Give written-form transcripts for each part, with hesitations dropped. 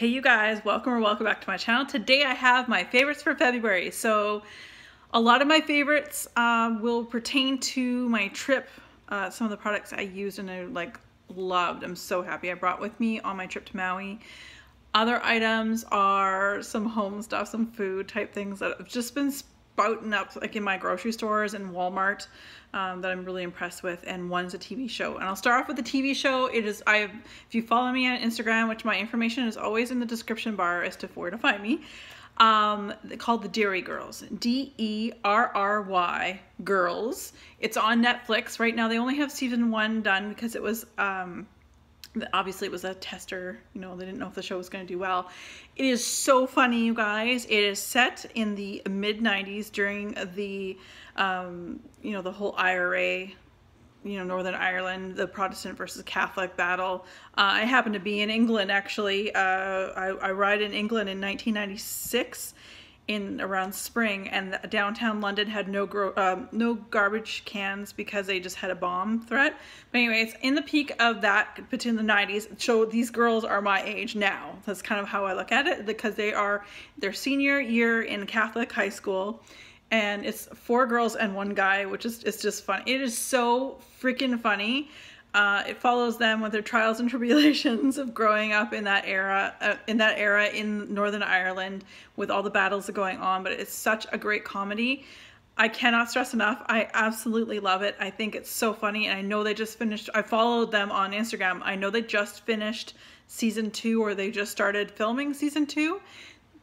Hey you guys, welcome back to my channel. Today I have my favorites for February. So a lot of my favorites will pertain to my trip. Some of the products I used and I loved. I'm so happy I brought with me on my trip to Maui. Other items are some home stuff, some food type things that have just been spouting up in my grocery stores and Walmart that I'm really impressed with, and one's a TV show. And I'll start off with the TV show. If you follow me on Instagram, which my information is always in the description bar as to where to find me, called The Dairy Girls, D-E-R-R-Y Girls. It's on Netflix right now. They only have season 1 done because it was obviously it was a tester, they didn't know if the show was going to do well. It is so funny, you guys. It is set in the mid-90s during the the whole IRA, Northern Ireland, the Protestant versus Catholic battle. I happen to be in England, actually. I arrived in England in 1996 around spring, and downtown London had no garbage cans because they just had a bomb threat. But anyways, in the peak of that, between the 90s, so these girls are my age now. That's kind of how I look at it, because they are their senior year in Catholic high school. And it's 4 girls and 1 guy, which is, it's just fun. It is so freaking funny. It follows them with their trials and tribulations of growing up in that era in Northern Ireland with all the battles going on. But it's such a great comedy. I cannot stress enough. I absolutely love it. I think it's so funny, and I know they just finished. I followed them on Instagram. I know they just finished season 2, or they just started filming season 2.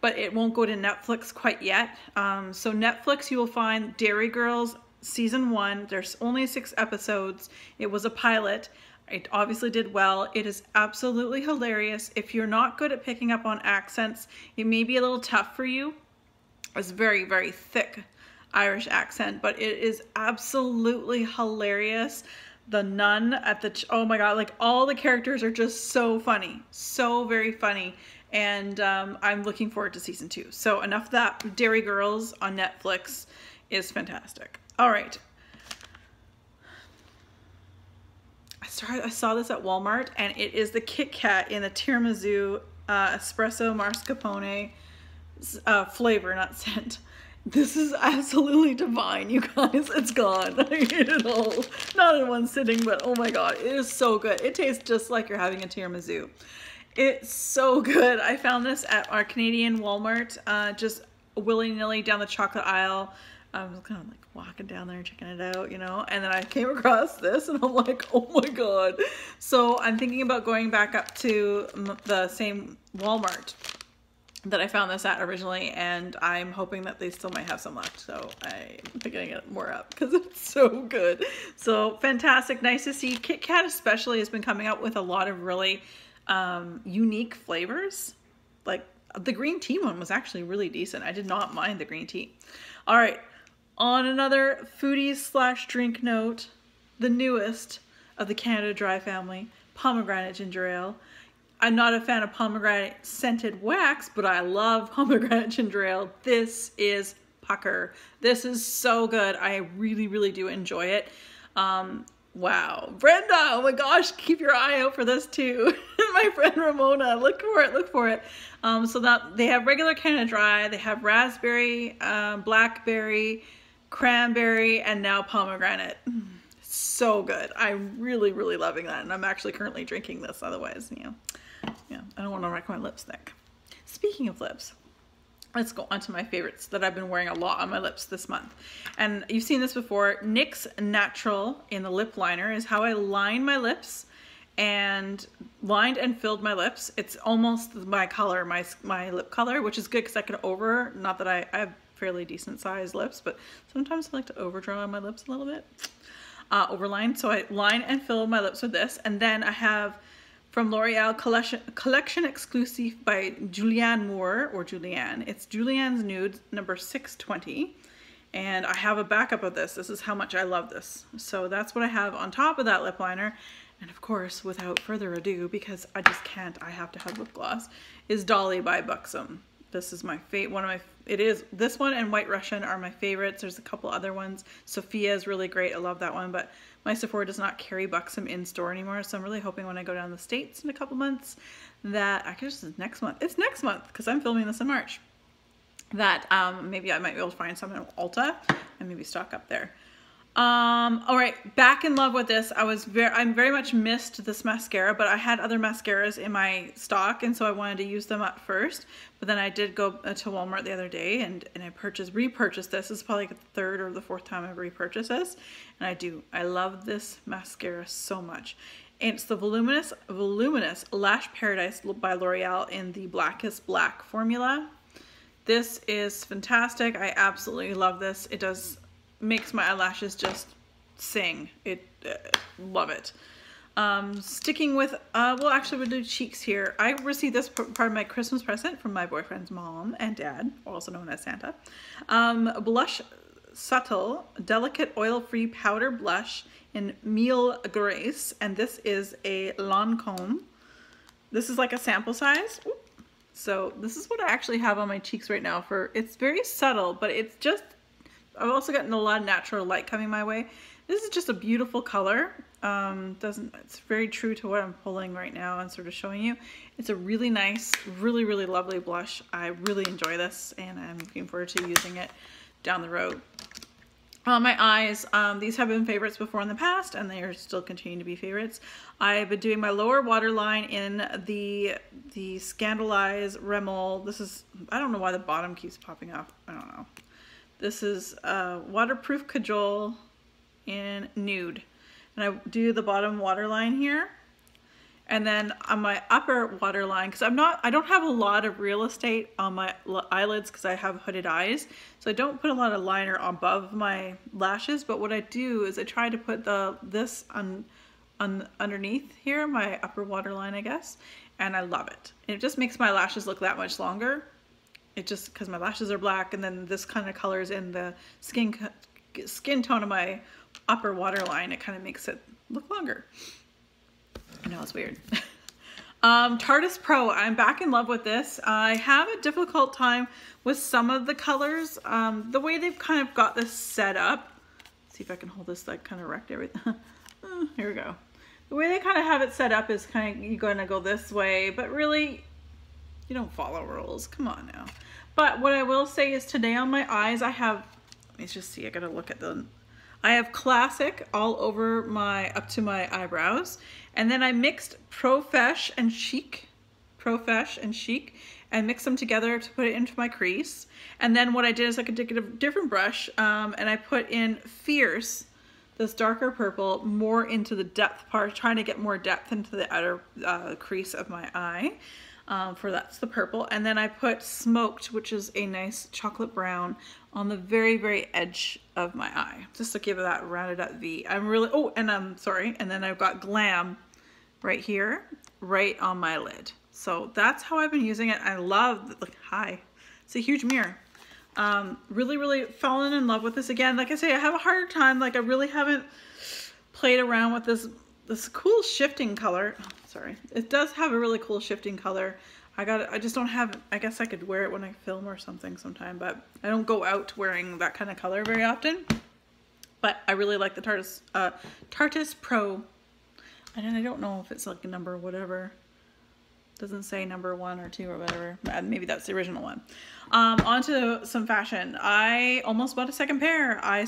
But it won't go to Netflix quite yet. So Netflix, you will find Dairy Girls season 1. There's only 6 episodes. It was a pilot. It obviously did well. It is absolutely hilarious. If you're not good at picking up on accents, it may be a little tough for you. It's very, very thick Irish accent, but it is absolutely hilarious. The nun at the, oh my God, all the characters are just so funny. So very funny. And I'm looking forward to season 2. So enough of that. Dairy Girls on Netflix is fantastic. All right. I saw this at Walmart, and it is the Kit Kat in the tiramisu espresso mascarpone flavor, not scent. This is absolutely divine, you guys. It's gone. I ate it all. Not in one sitting, but oh my God, it is so good. It tastes just like you're having a tiramisu. It's so good. I found this at our Canadian Walmart, just willy-nilly down the chocolate aisle. I was kind of walking down there checking it out, and then I came across this, and I'm like, oh my God. So I'm thinking about going back up to the same Walmart that I found this at originally, and I'm hoping that they still might have some left. So I'm picking it more up because it's so good. So fantastic. Nice to see. Kit Kat especially has been coming out with a lot of really unique flavors. Like the green tea one was actually really decent. I did not mind the green tea. All right, on another foodie / drink note, the newest of the Canada Dry family, pomegranate ginger ale. I'm not a fan of pomegranate scented wax, but I love pomegranate ginger ale. This is pucker. This is so good. I really, really do enjoy it. Wow. Brenda, oh my gosh, keep your eye out for this too. My friend Ramona, look for it. So that they have regular Canada Dry, they have raspberry, blackberry, cranberry, and now pomegranate. So good. I'm really, really loving that. And I'm actually currently drinking this, otherwise, I don't want to wreck my lipstick. Speaking of lips, let's go on to my favorites that I've been wearing a lot on my lips this month. And you've seen this before. NYX Natural in the lip liner is how I line my lips, and lined and filled my lips. It's almost my color, my lip color, which is good because I can not that I have fairly decent sized lips, but sometimes I like to overdraw my lips a little bit. Overline. So I line and fill my lips with this. And then I have from L'Oreal Collection Exclusive by Julianne Moore, or Julianne. It's Julianne's Nude number 620. And I have a backup of this. This is how much I love this. So that's what I have on top of that lip liner. And of course, without further ado, because I just can't, I have to have lip gloss, is Dolly by Buxom. This is my favorite. This one and White Russian are my favorites. There's a couple other ones. Sophia is really great. I love that one. But my Sephora does not carry Buxom in store anymore. So I'm really hoping when I go down the States in a couple months that I guess it's next month. It's next month because I'm filming this in March. That maybe I might be able to find some in Ulta and maybe stock up there. All right, back in love with this. I'm very much missed this mascara, but I had other mascaras in my stock, and so I wanted to use them up first. But then I did go to Walmart the other day, and I repurchased this. This is probably like the third or the fourth time I've repurchased this, and I love this mascara so much. And it's the Voluminous Lash Paradise by L'Oreal in the Blackest Black formula. This is fantastic. I absolutely love this. It makes my eyelashes just sing. Love it. Sticking with, we'll do cheeks here. I received this part of my Christmas present from my boyfriend's mom and dad, also known as Santa. Blush Subtle Delicate Oil-Free Powder Blush in Meal Grace, and this is a Lancome. This is like a sample size. Ooh. So this is what I actually have on my cheeks right now. It's very subtle, but it's just, I've also gotten a lot of natural light coming my way. This is just a beautiful color. It's very true to what I'm pulling right now and sort of showing you. It's a really nice, really, really lovely blush. I really enjoy this, and I'm looking forward to using it down the road. On my eyes, these have been favorites before in the past, and they are still continuing to be favorites. I've been doing my lower waterline in the Scandalize Rimmel. This is, I don't know why the bottom keeps popping off. I don't know. This is Waterproof Cajole in Nude. And I do the bottom waterline here. And then on my upper waterline, because I don't have a lot of real estate on my eyelids because I have hooded eyes. So I don't put a lot of liner above my lashes. But what I do is I try to put this underneath here, my upper waterline, I guess. And I love it. It just makes my lashes look that much longer. It just, because my lashes are black, and then this kind of colors in the skin tone of my upper waterline, it kind of makes it look longer. I know, it's weird. Tarteist Pro, I'm back in love with this. I have a difficult time with some of the colors. The way they've kind of got this set up. Let's see if I can hold this, like, kind of wrecked everything. Here we go. The way they kind of have it set up is kind of, you're going to go this way, but really, you don't follow rules. Come on now. But what I will say is today on my eyes, I have, let me just see, I gotta look at them. I have Classic all over up to my eyebrows. And then I mixed Profesh and Chic, and mixed them together to put it into my crease. And then what I did is I could take a different brush, and I put in Fierce, this darker purple, more into the depth part, trying to get more depth into the outer crease of my eye. That's the purple. And then I put Smoked, which is a nice chocolate brown, on the very, very edge of my eye, just to give it that rounded up V. And then I've got Glam right here, right on my lid. So that's how I've been using it. I love, it's a huge mirror. Really, really fallen in love with this again. Like I say, I have a harder time. Like, I really haven't played around with this cool shifting color. Oh, sorry. It does have a really cool shifting color. I just don't have, I guess I could wear it when I film or something sometime, but I don't go out wearing that kind of color very often. But I really like the Tarteist Pro. And I don't know if it's like a number whatever. Doesn't say number 1 or 2 or whatever. Maybe that's the original one. On to some fashion. I almost bought a second pair. I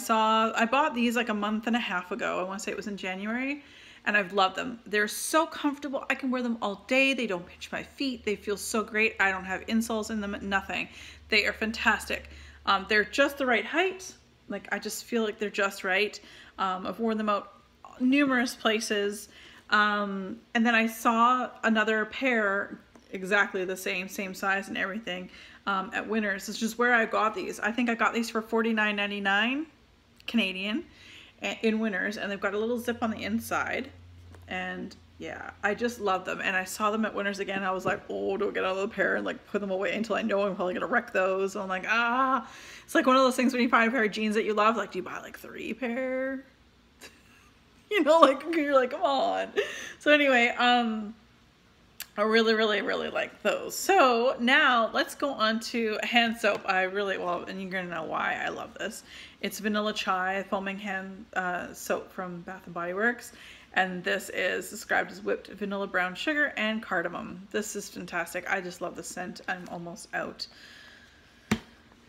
bought these like a month and a half ago. I want to say it was in January. And I've loved them. They're so comfortable. I can wear them all day. They don't pinch my feet. They feel so great. I don't have insoles in them, nothing. They are fantastic. They're just the right height. Like, I just feel like they're just right. I've worn them out numerous places. And then I saw another pair, exactly the same size and everything, at Winners. It's just where I got these. I think I got these for $49.99 Canadian. In Winners, and they've got a little zip on the inside, and yeah, I just love them. And I saw them at Winners again. I was like, oh, do I get another pair and like put them away until I know I'm probably gonna wreck those. And I'm like, it's like one of those things when you find a pair of jeans that you love, like, do you buy like 3 pair? You know, like, you're like, come on. So anyway, I really, really, really like those. So now let's go on to hand soap. I really, well, and you're gonna know why I love this. It's Vanilla Chai foaming hand soap from Bath and Body Works. And this is described as whipped vanilla brown sugar and cardamom. This is fantastic. I just love the scent. I'm almost out.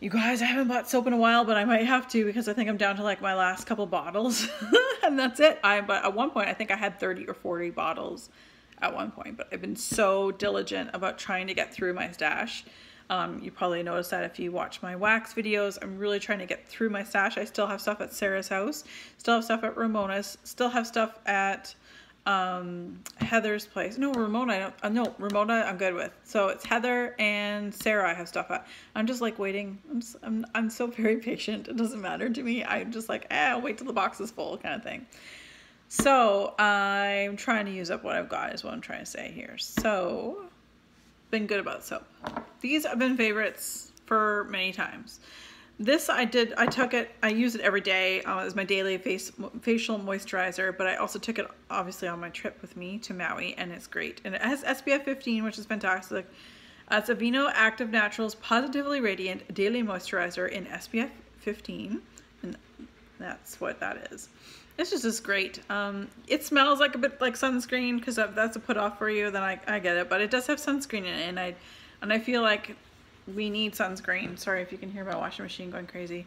You guys, I haven't bought soap in a while, but I might have to because I think I'm down to like my last couple bottles and that's it. But at one point, I think I had 30 or 40 bottles at one point, but I've been so diligent about trying to get through my stash. You probably noticed that if you watch my wax videos, I'm really trying to get through my stash. I still have stuff at Sarah's house, still have stuff at Ramona's, still have stuff at Heather's place. No, Ramona, no, Ramona I'm good with. So it's Heather and Sarah I have stuff at. I'm just like waiting. I'm so very patient. It doesn't matter to me. I'm just like, I'll wait till the box is full kind of thing. So I'm trying to use up what I've got is what I'm trying to say here. So been good about soap. These have been favorites for many times. This I took it, I use it every day as my daily facial moisturizer, but I also took it obviously on my trip with me to Maui, and it's great. And it has SPF 15, which is fantastic. It's Aveeno Active Naturals Positively Radiant Daily Moisturizer in SPF 15, and that's what that is. It's just great. It smells like a bit like sunscreen because that's a put off for you, then I get it, but it does have sunscreen in it, and I feel like we need sunscreen. Sorry if you can hear my washing machine going crazy.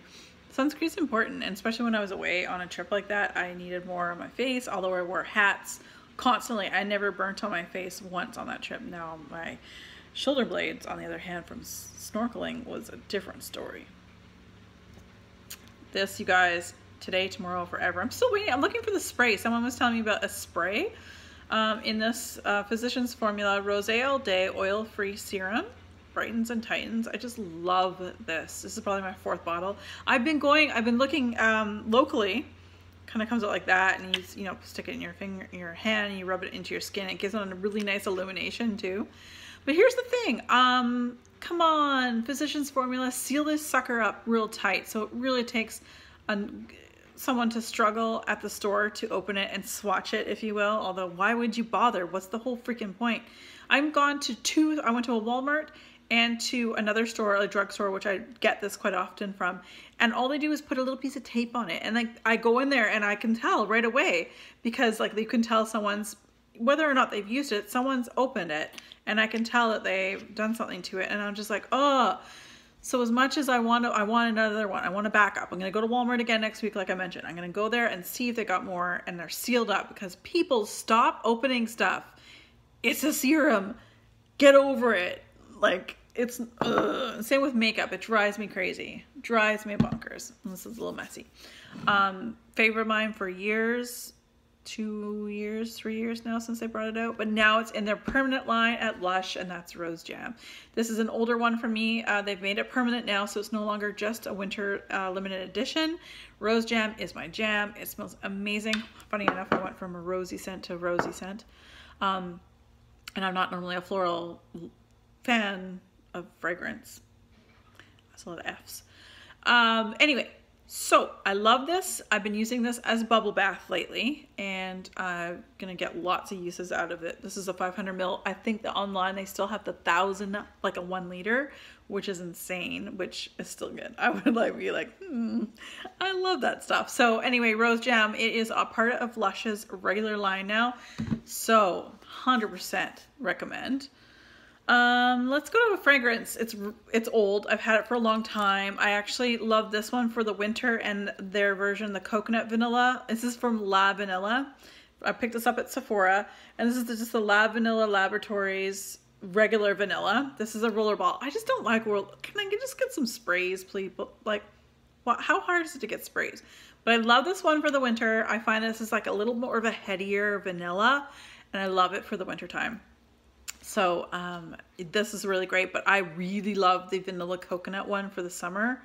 Sunscreen's important, and especially when I was away on a trip like that, I needed more on my face, although I wore hats constantly. I never burnt on my face once on that trip. Now my shoulder blades, on the other hand, from snorkeling was a different story. This, you guys, today, tomorrow, forever. I'm still waiting. I'm looking for the spray. Someone was telling me about a spray in this Physicians Formula Rose All Day Oil-Free Serum. Brightens and tightens. I just love this. This is probably my 4th bottle. I've been looking locally. Kind of comes out like that, and you know, stick it in your finger, your hand, and you rub it into your skin. It gives it a really nice illumination too. But here's the thing. Come on, Physicians Formula, seal this sucker up real tight. So it really takes someone to struggle at the store to open it and swatch it, if you will. Although, why would you bother? What's the whole freaking point? I went to a Walmart and to another store, a drugstore, which I get this quite often from, and all they do is put a little piece of tape on it, and like I go in there and I can tell right away, because like you can tell someone's, whether or not they've used it, someone's opened it, and I can tell that they've done something to it, and I'm just like, oh. So as much as I want another one, I want a backup. I'm gonna go to Walmart again next week, like I mentioned. I'm gonna go there and see if they got more, and they're sealed up, because people stop opening stuff. It's a serum. Get over it. Like, it's same with makeup. It drives me crazy. Drives me bonkers. This is a little messy. Favorite of mine for years, 2 years, 3 years now since they brought it out, but now it's in their permanent line at Lush, and that's Rose Jam. This is an older one for me. They've made it permanent now, so it's no longer just a winter limited edition. Rose Jam is my jam. It smells amazing. Funny enough, I went from a rosy scent to a rosy scent. And I'm not normally a floral fan of fragrance. That's a lot of F's. Anyway, so I love this. I've been using this as a bubble bath lately, and I'm gonna get lots of uses out of it. This is a 500 ml. I think that online they still have the 1,000, like a 1 liter, which is insane, which is still good. I would like be like, I love that stuff. So anyway, Rose Jam, it is a part of Lush's regular line now, so 100% recommend. Let's go to a fragrance. It's old. I've had it for a long time. I actually love this one for the winter, and their version, the coconut vanilla. This is from La Vanilla. I picked this up at Sephora, and this is just the La Vanilla Laboratories regular vanilla. This is a roller ball. I just don't like can I just get some sprays, please? Like, what? How hard is it to get sprays? But I love this one for the winter. I find this is like a little more of a headier vanilla, and I love it for the winter time. So this is really great, but I really love the vanilla coconut one for the summer.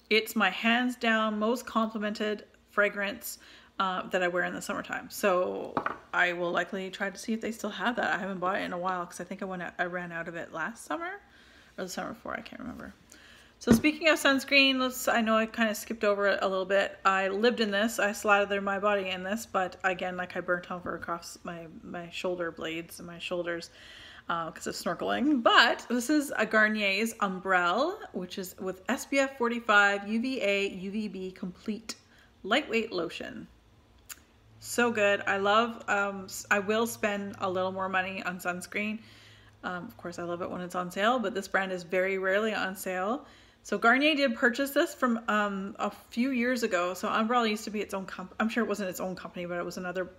It's my hands down most complimented fragrance that I wear in the summertime. So I will likely try to see if they still have that. I haven't bought it in a while because I think I ran out of it last summer or the summer before. I can't remember. So speaking of sunscreen, I know I kind of skipped over it a little bit. I lived in this. I slathered my body in this, but again, like I burnt over across my shoulder blades and my shoulders. because of snorkeling. But this is a Garnier's Umbrella, which is with SPF 45, UVA, UVB complete lightweight lotion. So good. I love, I will spend a little more money on sunscreen. Of course, I love it when it's on sale, but this brand is very rarely on sale. So Garnier did purchase this from a few years ago. So Umbrella used to be its own company. I'm sure it wasn't its own company, but it was another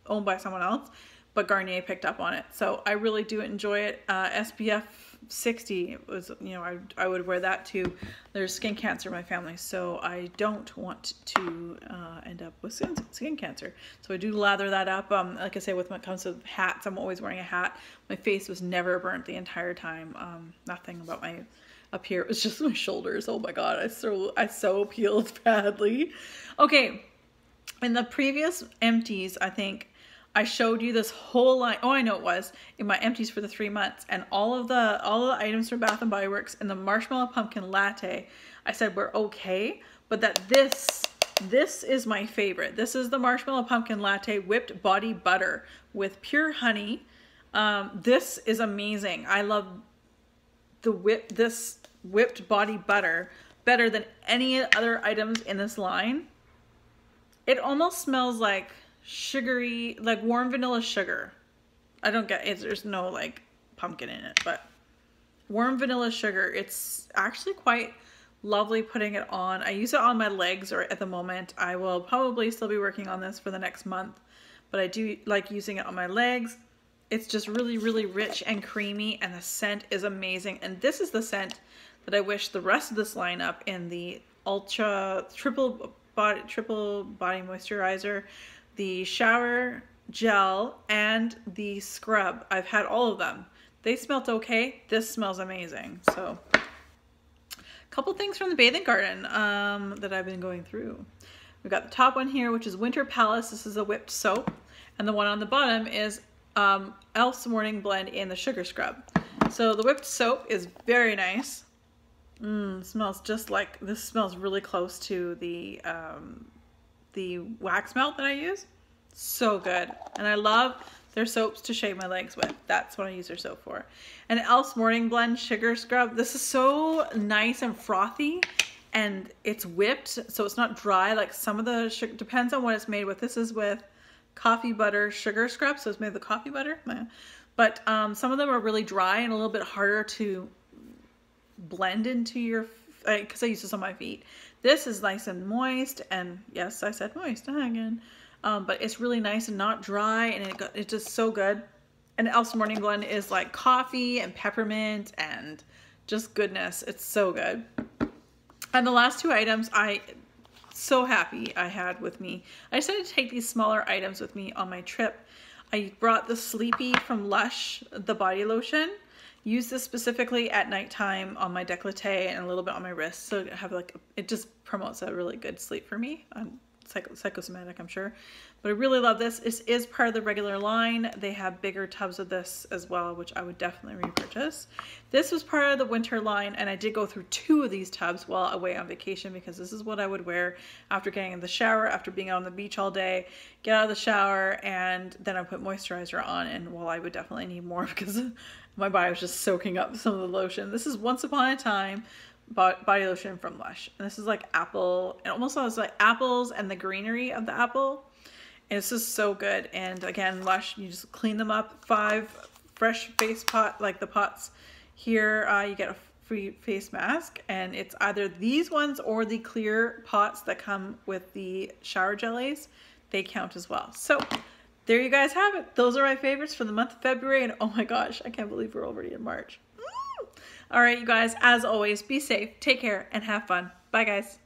owned by someone else. But Garnier picked up on it. So I really do enjoy it. SPF 60 was, you know, I would wear that too. There's skin cancer in my family, so I don't want to end up with skin cancer. So I do lather that up. Like I say, when it comes to hats, I'm always wearing a hat. My face was never burnt the entire time. Nothing about my up here. It was just my shoulders. Oh my God, I so peeled badly. Okay, in the previous empties, I think I showed you this whole line. Oh, I know it was in my empties for the 3 months, and all of the items from Bath and Body Works and the marshmallow pumpkin latte. I said we're okay, but that this is my favorite. This is the marshmallow pumpkin latte whipped body butter with pure honey. This is amazing. I love this whipped body butter better than any other items in this line. It almost smells like sugary, like warm vanilla sugar. I don't get it. There's no like pumpkin in it, but warm vanilla sugar. It's actually quite lovely putting it on. I use it on my legs or at the moment. I will probably still be working on this for the next month, but I do like using it on my legs. It's just really, really rich and creamy, and the scent is amazing. And this is the scent that I wish the rest of this lineup in the Ultra Triple Body Moisturizer, the shower gel, and the scrub. I've had all of them. They smelled okay. This smells amazing. So a couple things from the bathing garden that I've been going through. We've got the top one here, which is Winter Palace. This is a whipped soap. And the one on the bottom is Elf's Morning Blend in the sugar scrub. So the whipped soap is very nice. Smells just like, this smells really close to the wax melt that I use. So good. And I love their soaps to shave my legs with. That's what I use their soap for. And Elf's Morning Blend Sugar Scrub. This is so nice and frothy, and it's whipped, so it's not dry like some of the sugar. Depends on what it's made with. This is with coffee butter sugar scrub, so it's made with coffee butter. But some of them are really dry and a little bit harder to blend into your, because I use this on my feet. This is nice and moist, and yes, I said moist again. But it's really nice and not dry, and it's just so good. And Elf's Morning Blend is like coffee and peppermint and just goodness. It's so good. And the last two items, so happy I had with me. I decided to take these smaller items with me on my trip. I brought the Sleepy from Lush, the body lotion. Use this specifically at nighttime on my décolleté and a little bit on my wrist. So have like, it just promotes a really good sleep for me. Psychosomatic, I'm sure. But I really love this. This is part of the regular line. They have bigger tubs of this as well, which I would definitely repurchase. This was part of the winter line, and I did go through 2 of these tubs while away on vacation, because this is what I would wear after getting in the shower, after being out on the beach all day, get out of the shower, and then I put moisturizer on. And while I would definitely need more because my body was just soaking up some of the lotion. This is Once Upon a Time body lotion from Lush, and this is like apple. It almost smells like apples and the greenery of the apple. And it's just so good. And again, Lush, you just clean them up. 5 fresh face pot, like the pots here. You get a free face mask, and it's either these ones or the clear pots that come with the shower jellies. They count as well. So there you guys have it. Those are my favorites for the month of February, and oh my gosh, I can't believe we're already in March. All right, you guys, as always, be safe, take care, and have fun. Bye, guys.